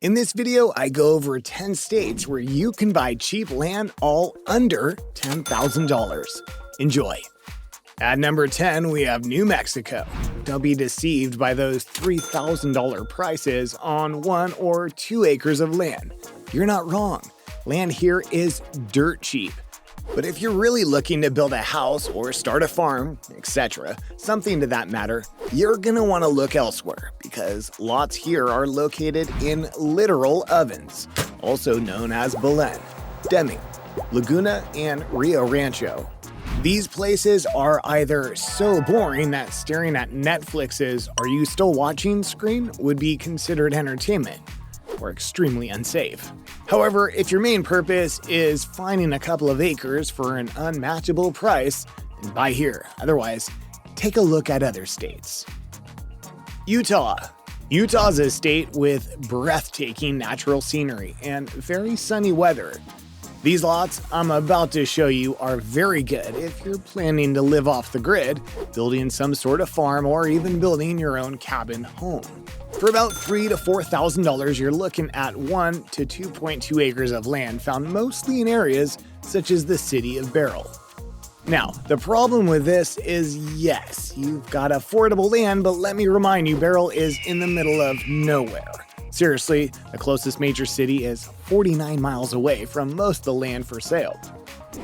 In this video, I go over 10 states where you can buy cheap land all under $10,000. Enjoy. At number 10, we have New Mexico. Don't be deceived by those $3,000 prices on 1 or 2 acres of land. You're not wrong. Land here is dirt cheap. But if you're really looking to build a house or start a farm, etc., something to that matter, you're gonna want to look elsewhere because lots here are located in literal ovens, also known as Belen, Deming, Laguna, and Rio Rancho. These places are either so boring that staring at Netflix's "Are you still watching?" screen would be considered entertainment, or extremely unsafe. However, if your main purpose is finding a couple of acres for an unmatchable price, then buy here. Otherwise, take a look at other states. Utah. Utah is a state with breathtaking natural scenery and very sunny weather. These lots I'm about to show you are very good if you're planning to live off the grid, building some sort of farm, or even building your own cabin home. For about $3,000 to $4,000, you're looking at 1 to 2.2 acres of land found mostly in areas such as the city of Beryl. Now, the problem with this is yes, you've got affordable land, but let me remind you, Beryl is in the middle of nowhere. Seriously, the closest major city is 49 miles away from most of the land for sale.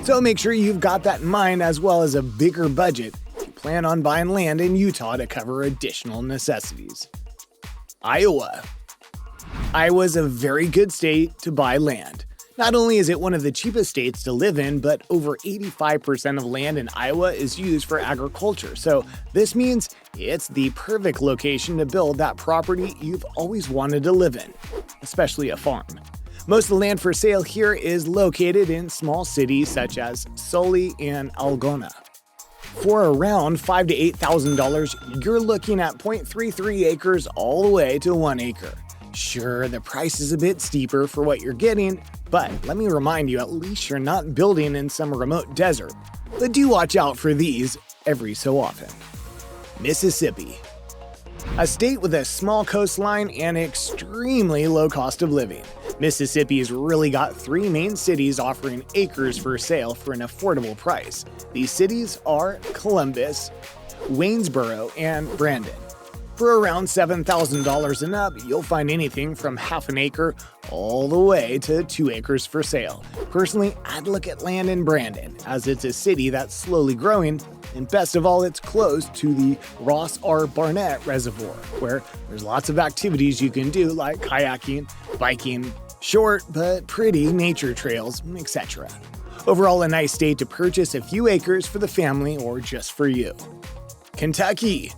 So make sure you've got that in mind, as well as a bigger budget if you plan on buying land in Utah to cover additional necessities. Iowa. Iowa's a very good state to buy land. Not only is it one of the cheapest states to live in, but over 85% of land in Iowa is used for agriculture, so this means it's the perfect location to build that property you've always wanted to live in, especially a farm. Most of the land for sale here is located in small cities such as Sully and Algona. For around $5,000 to $8,000, you're looking at 0.33 acres all the way to 1 acre. Sure, the price is a bit steeper for what you're getting, but let me remind you, at least you're not building in some remote desert. But do watch out for these every so often. Mississippi. A state with a small coastline and extremely low cost of living. Mississippi's really got 3 main cities offering acres for sale for an affordable price. These cities are Columbus, Waynesboro, and Brandon. For around $7,000 and up, you'll find anything from half an acre all the way to 2 acres for sale. Personally, I'd look at land in Brandon, as it's a city that's slowly growing, and best of all, it's close to the Ross R. Barnett Reservoir, where there's lots of activities you can do like kayaking, biking, short but pretty nature trails, etc. Overall, a nice state to purchase a few acres for the family or just for you. Kentucky.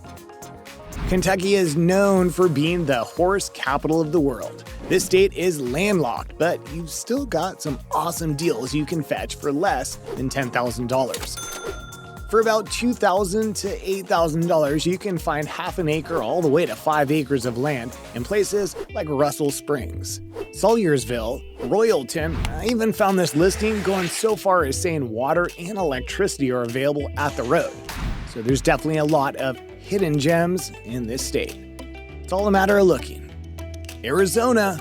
Kentucky is known for being the horse capital of the world. This state is landlocked, but you've still got some awesome deals you can fetch for less than $10,000. For about $2,000 to $8,000, you can find half an acre all the way to 5 acres of land in places like Russell Springs, Salyersville, Royalton. I even found this listing going so far as saying water and electricity are available at the road. So there's definitely a lot of hidden gems in this state. It's all a matter of looking. Arizona.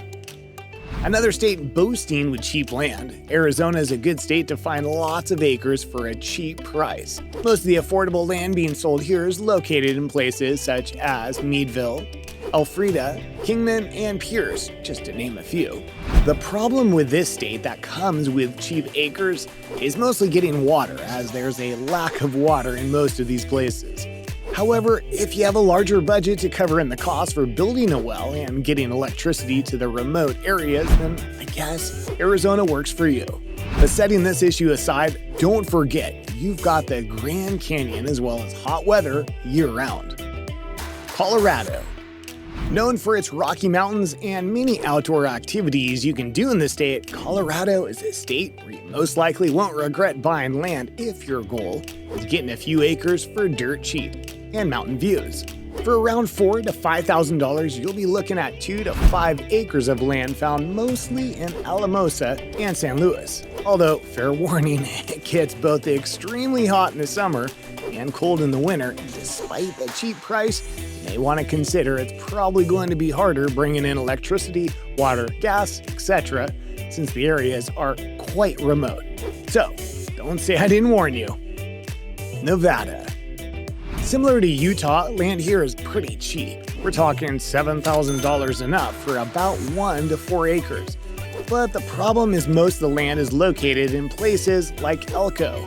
Another state boasting with cheap land. Arizona is a good state to find lots of acres for a cheap price. Most of the affordable land being sold here is located in places such as Meadville, Elfrida, Kingman, and Pierce, just to name a few. The problem with this state that comes with cheap acres is mostly getting water, as there's a lack of water in most of these places. However, if you have a larger budget to cover in the cost for building a well and getting electricity to the remote areas, then I guess Arizona works for you. But setting this issue aside, don't forget you've got the Grand Canyon as well as hot weather year-round. Colorado. Known for its Rocky Mountains and many outdoor activities you can do in the state, Colorado is a state where you most likely won't regret buying land if your goal is getting a few acres for dirt cheap and mountain views. For around $4,000 to $5,000, you'll be looking at 2 to 5 acres of land found mostly in Alamosa and San Luis. Although, fair warning, it gets both extremely hot in the summer and cold in the winter, and despite the cheap price, you may want to consider it's probably going to be harder bringing in electricity, water, gas, etc., since the areas are quite remote. So, don't say I didn't warn you. Nevada. Similar to Utah, land here is pretty cheap. We're talking $7,000 and up for about 1 to 4 acres. But the problem is most of the land is located in places like Elko,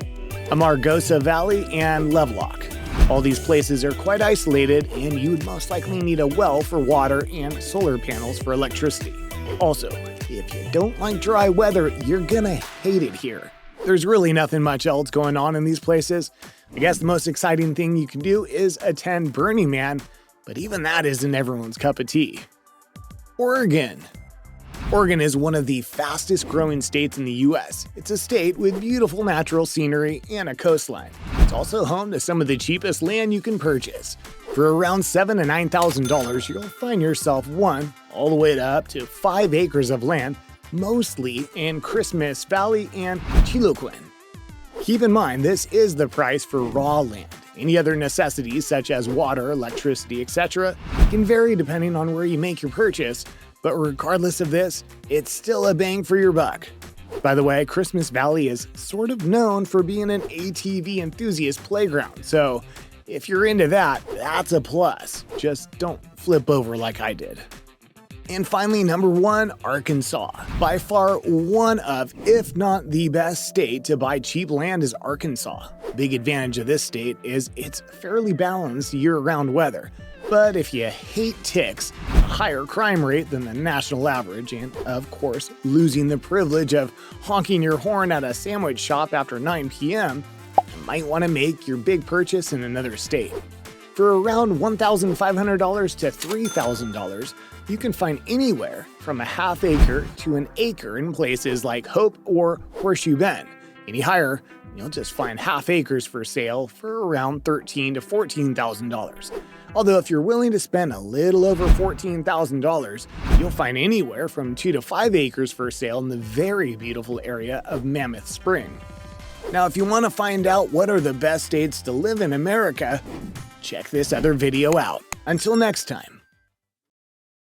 Amargosa Valley, and Lovelock. All these places are quite isolated, and you'd most likely need a well for water and solar panels for electricity. Also, if you don't like dry weather, you're gonna hate it here. There's really nothing much else going on in these places. I guess the most exciting thing you can do is attend Burning Man, but even that isn't everyone's cup of tea. Oregon. Oregon is one of the fastest growing states in the US. It's a state with beautiful natural scenery and a coastline. It's also home to some of the cheapest land you can purchase. For around $7,000 to $9,000, you'll find yourself 1 all the way up to 5 acres of land, mostly in Christmas Valley and Chiloquin. Keep in mind, this is the price for raw land. Any other necessities such as water, electricity, etc. can vary depending on where you make your purchase, but regardless of this, it's still a bang for your buck. By the way, Christmas Valley is sort of known for being an ATV enthusiast playground, so if you're into that, that's a plus. Just don't flip over like I did. And finally, number 1, Arkansas. By far one of, if not the best state to buy cheap land is Arkansas. Big advantage of this state is it's fairly balanced year-round weather. But if you hate ticks, a higher crime rate than the national average, and of course, losing the privilege of honking your horn at a sandwich shop after 9 p.m., you might want to make your big purchase in another state. For around $1,500 to $3,000, you can find anywhere from a half acre to an acre in places like Hope or Horseshoe Bend. Any higher, you'll just find half acres for sale for around $13,000 to $14,000. Although if you're willing to spend a little over $14,000, you'll find anywhere from 2 to 5 acres for sale in the very beautiful area of Mammoth Spring. Now, if you want to find out what are the best states to live in America, check this other video out. Until next time.